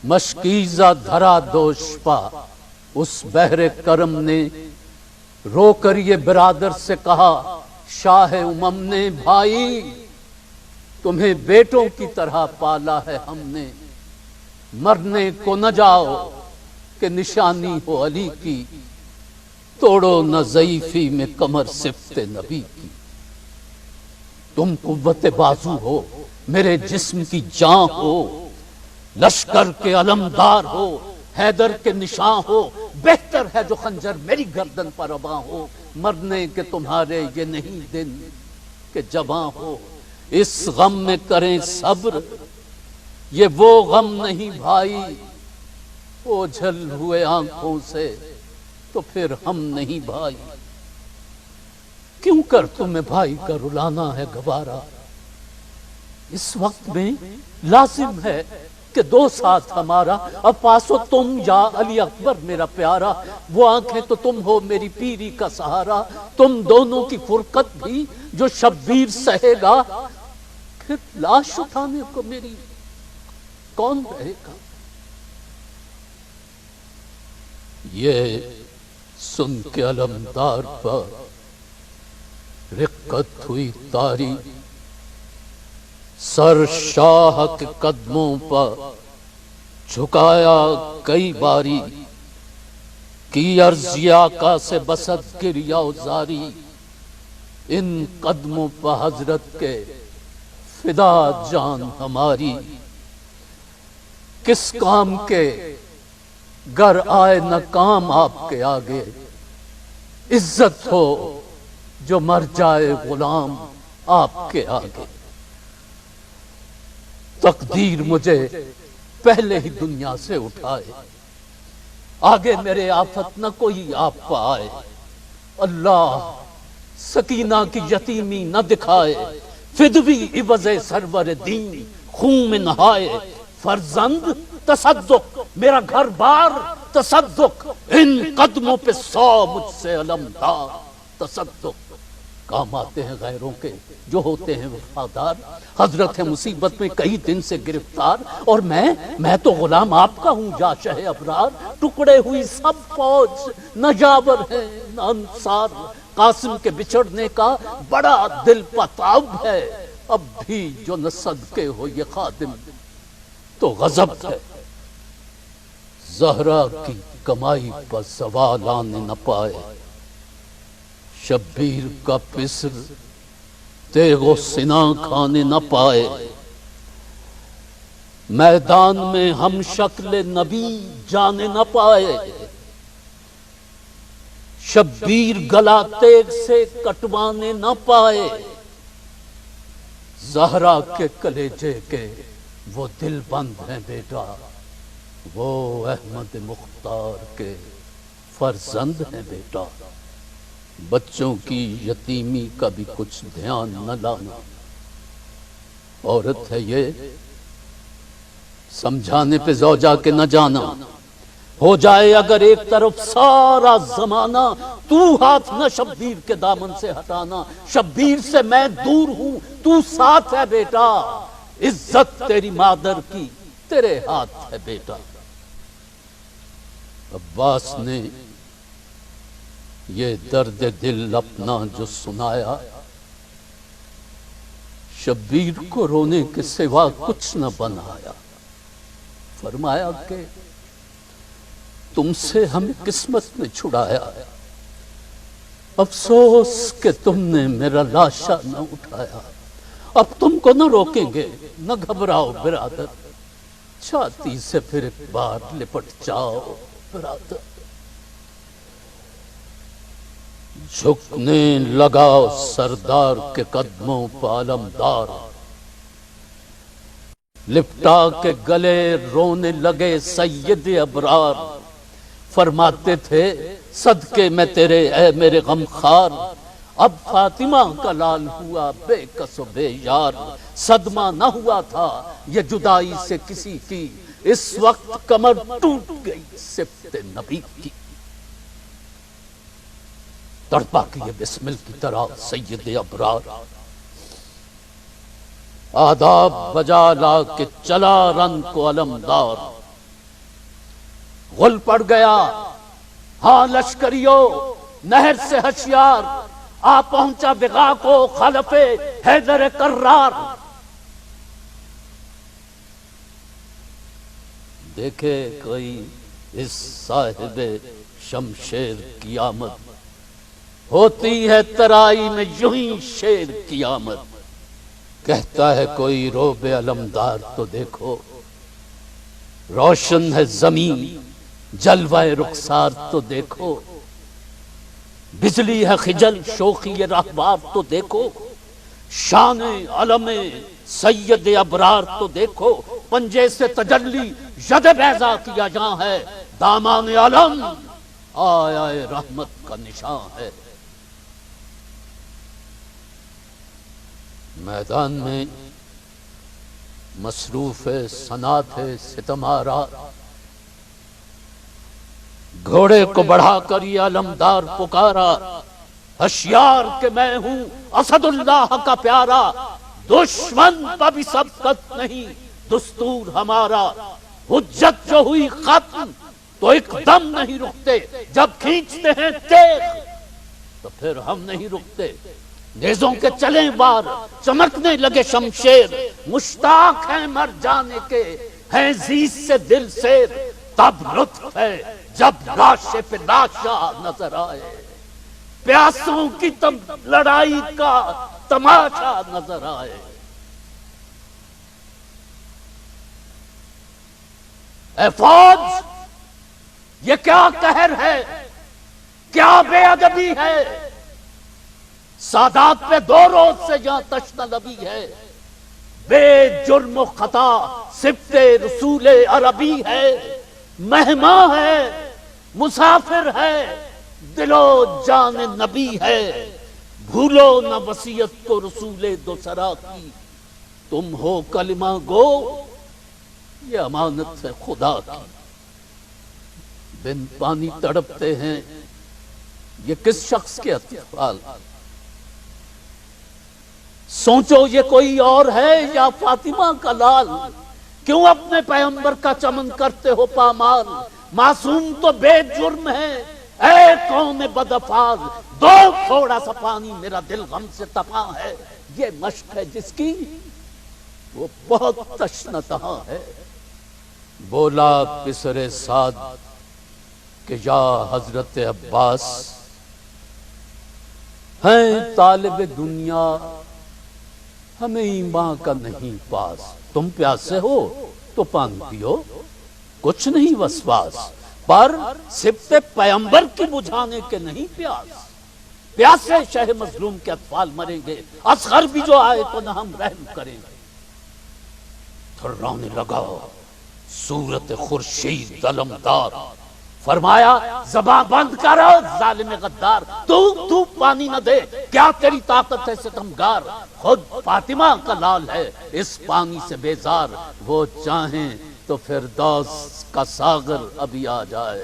مشکیزہ دھرا دوش پا اس بحر کرم نے رو کر یہ برادر سے کہا شاہ امم نے بھائی تمہیں بیٹوں کی طرح پالا ہے ہم نے، مرنے کو نہ جاؤ کہ نشانی ہو علی کی، توڑو نہ ضعیفی میں کمر صفت نبی کی۔ تم قوت بازو ہو، میرے جسم کی جان ہو، لشکر کے علمدار ہو، حیدر کے نشان ہو، بہتر ہے جو خنجر میری گردن پر رواں ہو، مرنے کے تمہارے یہ نہیں دن کہ جواں ہو، اس غم میں کریں صبر یہ وہ غم نہیں بھائی، اوجھل ہوئے آنکھوں سے تو پھر ہم نہیں بھائی، کیوں کر تمہیں بھائی کا رلانا ہے گوارا، اس وقت میں لازم ہے کہ دو ساتھ ہمارا، اب پاسو تم یا علی اکبر میرا پیارا، وہ آنکھیں تو تم ہو میری پیری کا سہارا، تم دونوں کی فرقت بھی جو شبیر سہے گا، پھر لاش اٹھانے کو میری کون رہے گا۔ یہ سن کے علمدار پر رقت ہوئی تاری، سر شاہ کے قدموں پر جھکایا کئی باری، کی عرض آقا سے بسط گریا زاری، ان قدموں پر حضرت کے فدا جان ہماری، کس کام کے گر آئے نہ کام آپ کے آگے، عزت ہو جو مر جائے غلام آپ کے آگے، تقدیر مجھے پہلے ہی دنیا سے اٹھائے، آگے میرے آفت نہ کوئی آپ پہ آئے، اللہ سکینہ کی یتیمی نہ دکھائے، فدوی عوض سرور دین خون میں نہائے، فرزند تصدق میرا گھر بار تصدق، ان قدموں پہ 100 مجھ سے علمدار تصدق، کام آتے ہیں غیروں کے جو ہوتے ہیں وفادار، حضرت ہے مصیبت میں کئی دن سے گرفتار، اور میں تو غلام آپ کا ہوں یا شہ ابرار، ٹکڑے ہوئی سب فوج نہ جابر ہے نہ انصار، قاسم کے بچھڑنے کا بڑا دل پتاب ہے، اب بھی جو نہ صدقے ہو یہ خادم تو غضب ہے، زہرا کی کمائی پر زوال آنے نہ پائے، شبیر کا پسر تیغ و سنا کھانے نہ پائے، میدان میں ہم شکل نبی جانے نہ پائے، شبیر گلا تیغ سے کٹوانے نہ پائے، زہرا کے کلیجے کے وہ دل بند ہیں بیٹا، وہ احمد مختار کے فرزند ہیں بیٹا، بچوں کی یتیمی کا بھی کچھ دھیان نہ لانا، عورت ہے یہ سمجھانے پہ زوجہ کے نہ جانا، ہو جائے اگر ایک طرف سارا زمانہ، تو ہاتھ نہ شبیر کے دامن سے ہٹانا، شبیر سے میں دور ہوں تو ساتھ ہے بیٹا، عزت تیری مادر کی تیرے ہاتھ ہے بیٹا۔ عباس نے یہ درد دل اپنا جو سنایا، شبیر کو رونے کے سوا کچھ نہ بنایا، فرمایا کہ تم سے ہمیں قسمت نے چھڑایا، افسوس کہ تم نے میرا لاشا نہ اٹھایا، اب تم کو نہ روکیں گے نہ گھبراؤ برادر، چھاتی سے پھر ایک بار لپٹ جاؤ برادر، جھکنے لگا سردار کے قدموں پہ علمدار، لپٹا کے گلے رونے لگے سید ابرار، فرماتے تھے صدقے میں تیرے اے میرے غمخار، اب فاطمہ کا لال ہوا بے کس و بے یار، صدمہ نہ ہوا تھا یہ جدائی سے کسی کی، اس وقت کمر ٹوٹ گئی صفت نبی کی، تڑپا کیے بسمل کی طرح سید ابرار، آداب بجا لا کے چلا رن کو علمدار، غل پڑ گیا۔ ہاں لشکریو نہر سے ہوشیار، آ پہنچا بغا کو خلف حیدر کرار۔ دیکھے کوئی اس صاحب شمشیر کی آمد، ہوتی ہے ترائی میں یوں ہی شیر کی آمد۔ کہتا ہے کوئی روب علمدار تو دیکھو، روشن ہے زمین جلوہ رخسار تو دیکھو، بجلی ہے خجل شوخی رہبار تو دیکھو، شان علم سید ابرار تو دیکھو، پنجے سے تجلی ید بیضا کیا جہاں ہے، دامان علم آیا رحمت کا نشان ہے۔ میدان میں مصروف صنعت ستم آرا، گھوڑے کو بڑھا کر یہ علمدار پکارا، ہوشیار کہ میں ہوں اسد اللہ کا پیارا، دشمن پر بھی سبقت نہیں دستور ہمارا، حجت جو ہوئی ختم تو ایک دم نہیں رکتے، جب کھینچتے ہیں تیغ تو پھر ہم نہیں رکتے، نیزوں کے چلیں بار چمکنے لگے شمشیر، مشتاق ہیں مر جانے کے ہیں زیز سے دل سیر، تب لطف ہے جب لاشے پہ لاشا نظر آئے، پیاسوں کی لڑائی کا تماشا نظر آئے۔ اے فوج یہ کیا قہر ہے، کیا بے ادبی ہے، سادات پہ 2 روز سے یہاں تشنہ لبی ہے، بے جرم و خطا صفت رسول عربی ہے، مہمان ہے مسافر ہے دل و جان نبی ہے، بھولو نہ وصیت کو رسول دوسرا کی، تم ہو کلمہ گو یہ امانت ہے خدا کی، بن پانی تڑپتے ہیں یہ کس شخص کے اطفال، سوچو یہ کوئی اور ہے یا فاطمہ کا لال، کیوں اپنے پیغمبر کا چمن کرتے ہو پامال، معصوم تو بے جرم ہے اے قوم بدافعال، دو تھوڑا سا پانی میرا دل غم سے تپا ہے، یہ مشق ہے جس کی وہ بہت تشنہ تہاں ہے۔ بولا پسر سعد کہ یا حضرت عباس، ہیں طالب دنیا ہمیں ایمان کا نہیں پاس، تم پیاسے ہو تو پانی پیو کچھ نہیں وسواس، پر صفت پیغمبر کی بجھانے کے نہیں پیاس، پیاسے شہ مظلوم کے اطفال مریں گے، اصغر بھی جو آئے تو نہ ہم رحم کریں گے۔ تھرانے لگا صورت خورشید علمدار، فرمایا زباں بند کر ظالم غدار، تو پانی نہ دے کیا تیری طاقت ہے ستمگار، خود فاطمہ کا لال ہے اس پانی سے بیزار، وہ چاہیں تو فردوس کا ساغر ابھی آ جائے،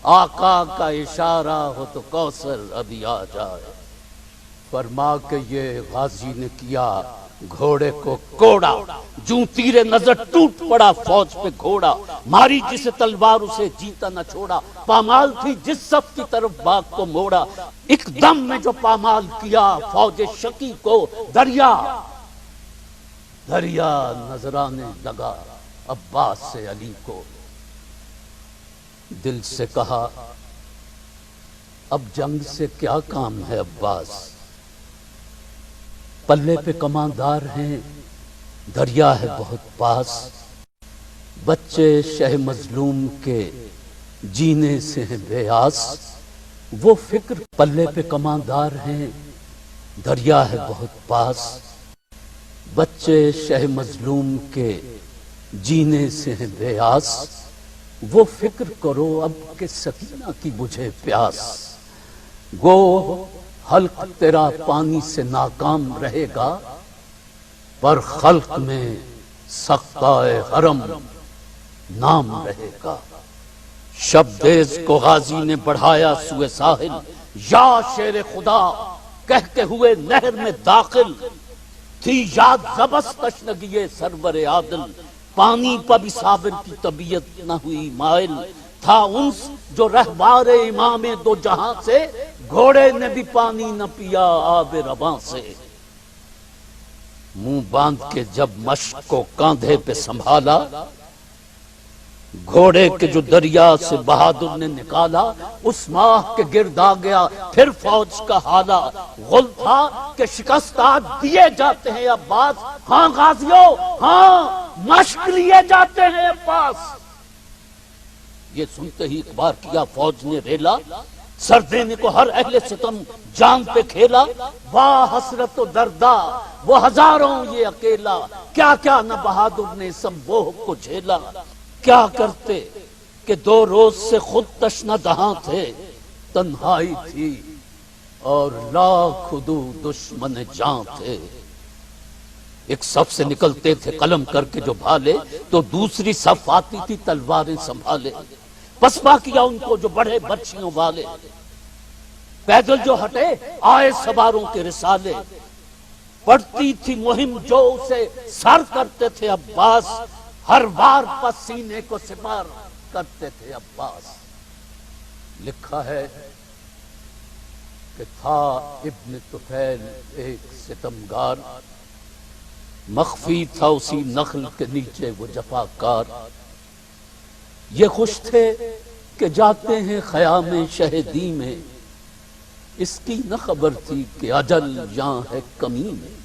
آقا کا اشارہ ہو تو کوثر ابھی آ جائے۔ فرما کہ یہ غازی نے کیا گھوڑے کو کوڑا، جوں تیرے نظر ٹوٹ پڑا فوج پہ گھوڑا، ماری جسے تلوار اسے جیتا نہ چھوڑا، پامال تھی جس صف کی طرف باغ کو موڑا، ایک دم میں جو پامال کیا فوج شکی کو دریا نظر آنے لگا عباس سے علی کو، دل سے کہا اب جنگ سے کیا کام ہے عباس، پلے پہ کماندار ہیں دریا ہے بہت پاس، بچے شہ مظلوم کے جینے سے ہیں بے آس، وہ فکر پلے پہ کماندار ہیں دریا ہے بہت پاس، بچے شہ مظلوم کے جینے سے ہیں بے آس، وہ فکر کرو اب کہ سکینہ کی بجھے پیاس، گو حلق تیرا پانی سے ناکام رہے گا، پر خلق میں سقطۂ حرم نام رہے گا۔ شبدیز کو غازی نے بڑھایا سوئے ساحل، یا شیر خدا کہہ کے ہوئے نہر میں داخل، تھی یاد زبس تشنگی سرور عادل، پانی پر بھی صابر کی طبیعت نہ ہوئی مائل، تھا انس جو رہبار امام دو جہاں سے، گھوڑے نے بھی پانی نہ پیا آب رواں سے۔ منہ باندھ کے جب مشق کو کاندھے پہ سنبھالا، گھوڑے کے جو دریا سے بہادر نے نکالا، اس ماہ کے گرد آ گیا پھر فوج کا حالہ۔ غل تھا کہ شکست آج دیے جاتے ہیں عباس، ہاں غازیوں ہاں مشق لیے جاتے ہیں عباس۔ یہ سنتے ہی اقبال کیا فوج نے ریلا، سر دینے کو ہر اہل ستم جان پہ کھیلا۔ واہ حسرت و دردا وہ ہزاروں یہ اکیلا، کیا کیا نہ بہادر نے سمبوہ کو جھیلا۔ کیا کرتے کہ 2 روز سے خود تشنہ دہاں تھے، تنہائی تھی اور لاکھ عدو دشمن جان تھے۔ ایک صف سے نکلتے تھے قلم کر کے جو بھالے، تو دوسری صف آتی تھی تلواریں سنبھالے۔ پسپا کیا ان کو جو بڑھے برچھیوں والے، پیدل جو ہٹے آئے سواروں کے رسالے۔ پڑتی تھی مہم جو اسے سر کرتے تھے عباس، ہر وار پر سینے کو سپار کرتے تھے عباس۔ لکھا ہے کہ تھا ابن طفیل ایک ستمگار، مخفی تھا اسی نخل کے نیچے وہ جفاکار۔ یہ خوش تھے کہ جاتے ہیں خیام شہدی میں، اس کی نہ خبر تھی کہ اجل یہاں ہے کمی میں۔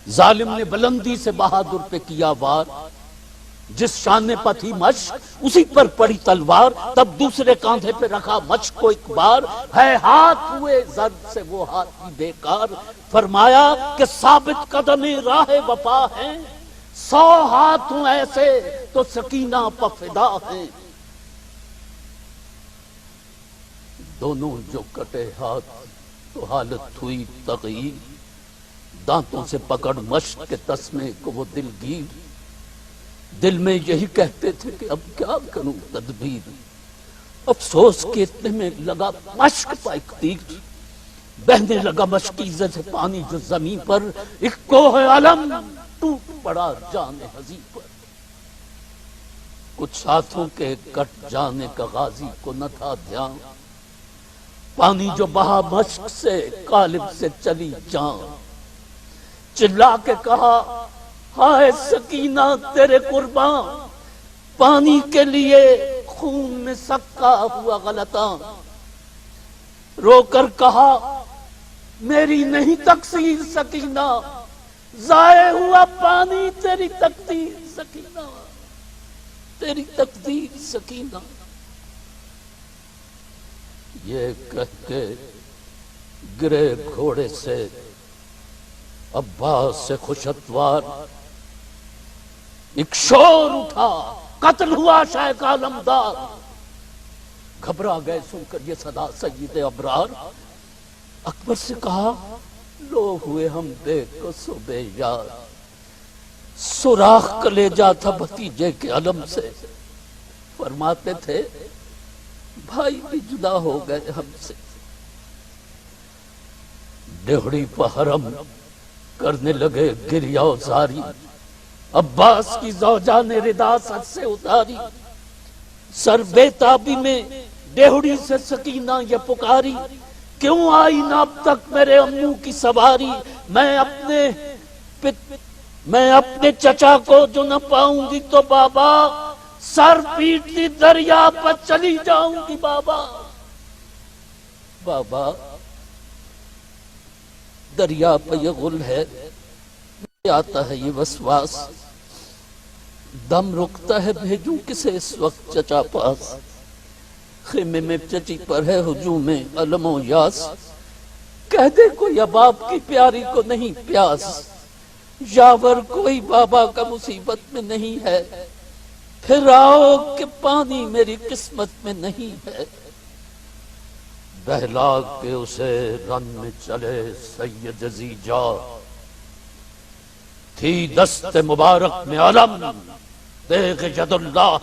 ظالم نے بلندی سے بہادر پہ کیا وار، جس شانے پر تھی مشق اسی پر پڑی تلوار۔ تب دوسرے کاندھے پہ رکھا مشق کو ایک بار، ہے ہاتھ ہوئے ضرب سے وہ ہاتھی بیکار۔ فرمایا کہ ثابت قدم راہ وفا ہیں، 100 ہاتھ ہوں ایسے تو سکینہ پہ فدا ہیں۔ دونوں جو کٹے ہاتھ تو حالت ہوئی تغییر، دانتوں سے پکڑ مشق کے تسمے کو وہ دلگیر۔ دل میں یہی کہتے تھے کہ اب کیا کروں تدبیر، افسوس کہ اتنے میں لگا مشق پا ایک تیر، بہنے لگا مشقی سے پانی جو زمین پر، ایک کوہ علم ٹوٹ پڑا جان حزی پر۔ کچھ ہاتھوں کے کٹ جانے کا غازی کو نہ تھا دھیان، پانی جو بہا مشق سے قالب سے چلی جان۔ چلا کے کہا ہائے سکینہ تیرے قربان، پانی کے لیے خون میں سکا ہوا غلطاں۔ رو کر کہا میری نہیں تقصیر سکینہ، ضائع ہوا پانی تیری تقدیر سکینہ، تیری تقدیر سکینہ۔ یہ کہہ کے گرے گھوڑے سے عباس سے خوش اتوار، ایک شور اٹھا قتل ہوا شیخ عالمدار۔ گھبرا گئے سن کر یہ صدا سید ابرار، اکبر سے کہا لو ہوئے ہم بے کس و بے یار۔ سوراخ کلیجا تھا بھتیجے کے علم سے، فرماتے تھے بھائی بھی جدا ہو گئے ہم سے۔ ڈہڑی پہ حرم کرنے لگے گریہ و زاری، عباس کی زوجہ نے ردا سر سے اتاری۔ سر بے تابی میں ڈہڑی سے سکینہ یہ پکاری، کیوں آئی نہ اب تک میرے امو کی سواری؟ میں اپنے چچا کو جو نہ پاؤں گی تو بابا، سر پیٹتی دریا پر چلی جاؤں گی بابا۔ بابا دریا پہ یہ غل ہے، آتا ہے یہ وسواس، دم رکتا ہے بھیجوں کسے اس وقت چچا پاس۔ خیمے میں چچی پر ہے ہجوم علم و یاس، کہہ دے کوئی اباب کی پیاری کو نہیں پیاس، یاور کوئی بابا کا مصیبت میں نہیں ہے، پھر آؤ کہ پانی میری قسمت میں نہیں ہے۔ بہلا کے اسے رن میں چلے سید زیجا، تھی دست مبارک میں علم تیغ ید اللہ۔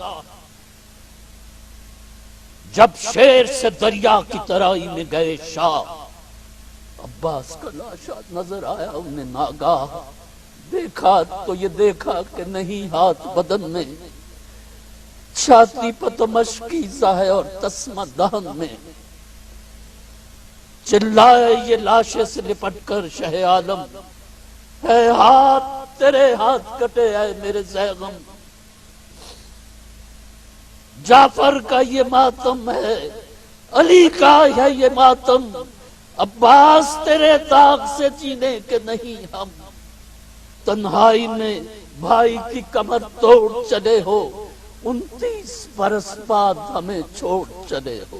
جب شیر سے دریا کی ترائی میں گئے شاہ، عباس کا لاشا نظر آیا انہیں ناگاہ۔ دیکھا تو یہ دیکھا کہ نہیں ہاتھ بدن میں، چھاتی پتمش کی ہے اور تسمہ دہن میں چلائے یہ لاشیں سے لپٹ کر شہ عالم، اے ہاتھ تیرے ہاتھ کٹے اے میرے زیغم۔ جعفر کا یہ ماتم ہے، علی کا ہے یہ ماتم، عباس تیرے داغ سے جینے کے نہیں ہم۔ تنہائی میں بھائی کی کمر توڑ چلے ہو، 29 برس بعد ہمیں چھوڑ چلے ہو۔